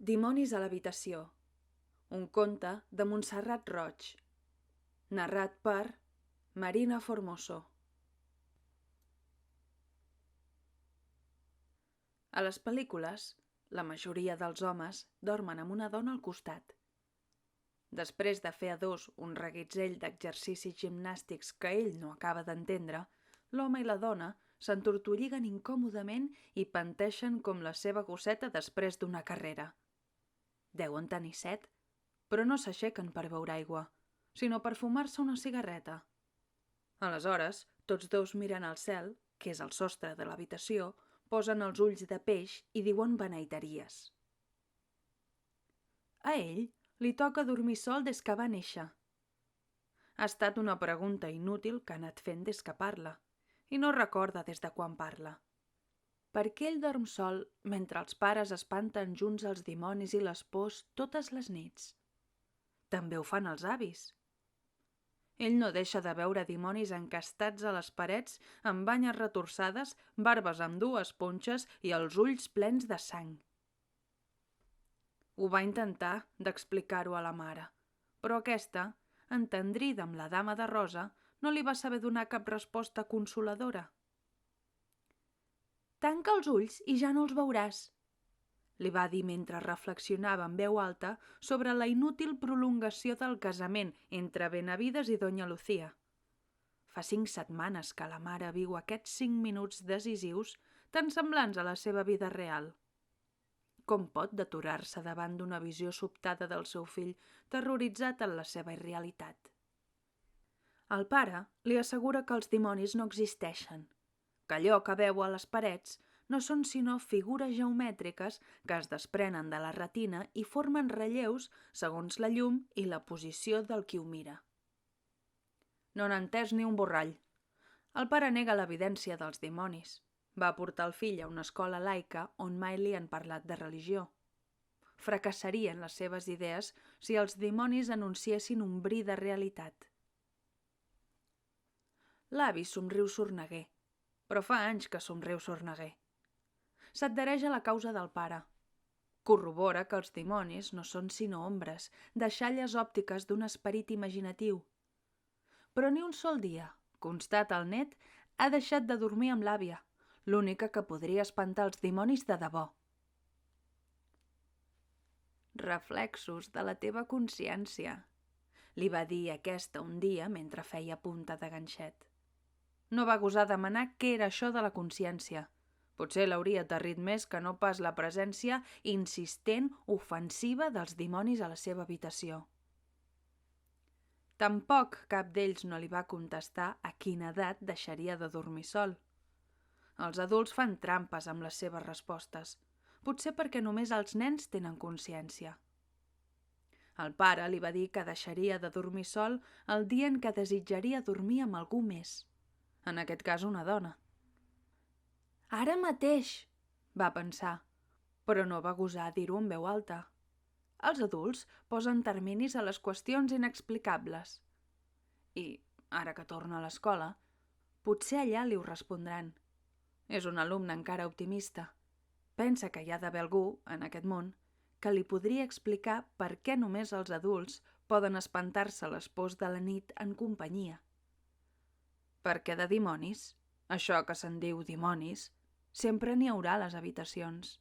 Dimonis a l'habitació. Un conte de Montserrat Roig. Narrat per Marina Formoso. A les pel·lícules, la majoria dels homes dormen amb una dona al costat. Després de fer a dos un reguitzell d'exercicis gimnàstics que ell no acaba d'entendre, l'home i la dona s'entortolliguen incòmodament i penteixen com la seva gosseta després d'una carrera. Deuen tenir set, però no s'aixequen per beure aigua, sinó per fumar-se una cigarreta. Aleshores, tots dos miren al cel, que és el sostre de l'habitació, posen els ulls de peix i diuen beneiteries. A ell li toca dormir sol des que va néixer. Ha estat una pregunta inútil que ha anat fent des que parla, i no recorda des de quan parla. Per què ell dorm sol mentre els pares espanten junts els dimonis i les pors totes les nits? També ho fan els avis. Ell no deixa de veure dimonis encastats a les parets amb banyes retorçades, barbes amb dues punxes i els ulls plens de sang. Ho va intentar d'explicar-ho a la mare, però aquesta, entendrida amb la dama de rosa, no li va saber donar cap resposta consoladora. «Tanca els ulls i ja no els veuràs», li va dir mentre reflexionava en veu alta sobre la inútil prolongació del casament entre Benavides i Doña Lucía. Fa 5 setmanes que la mare viu aquests 5 minuts decisius tan semblants a la seva vida real. Com pot d'aturar-se davant d'una visió sobtada del seu fill terroritzat en la seva irrealitat? El pare li assegura que els dimonis no existeixen, que allò que veu a les parets no són sinó figures geomètriques que es desprenen de la retina i formen relleus segons la llum i la posició del qui ho mira. No n'ha entès ni un borrall. El pare nega l'evidència dels dimonis. Va portar el fill a una escola laica on mai li han parlat de religió. Fracassarien les seves idees si els dimonis anunciessin un bri de realitat. L'avi somriu sorneguer, però fa anys que somriu sorneguer. S'adhereix a la causa del pare. Corrobora que els dimonis no són sinó ombres, deixalles òptiques d'un esperit imaginatiu. Però ni un sol dia, constata el net, ha deixat de dormir amb l'àvia, l'única que podria espantar els dimonis de debò. «Reflexos de la teva consciència», li va dir aquesta un dia mentre feia punta de ganxet. No va gosar demanar què era això de la consciència. Potser l'hauria aterrit més que no pas la presència insistent, ofensiva dels dimonis a la seva habitació. Tampoc cap d'ells no li va contestar a quina edat deixaria de dormir sol. Els adults fan trampes amb les seves respostes, potser perquè només els nens tenen consciència. El pare li va dir que deixaria de dormir sol el dia en què desitjaria dormir amb algú més, en aquest cas una dona. «Ara mateix», va pensar, però no va gosar dir-ho en veu alta. Els adults posen terminis a les qüestions inexplicables. I, ara que torna a l'escola, potser allà li ho respondran. És un alumne encara optimista. Pensa que hi ha d'haver algú, en aquest món, que li podria explicar per què només els adults poden espantar-se les pors de la nit en companyia. Perquè de dimonis, això que se'n diu dimonis, sempre n'hi haurà a les habitacions.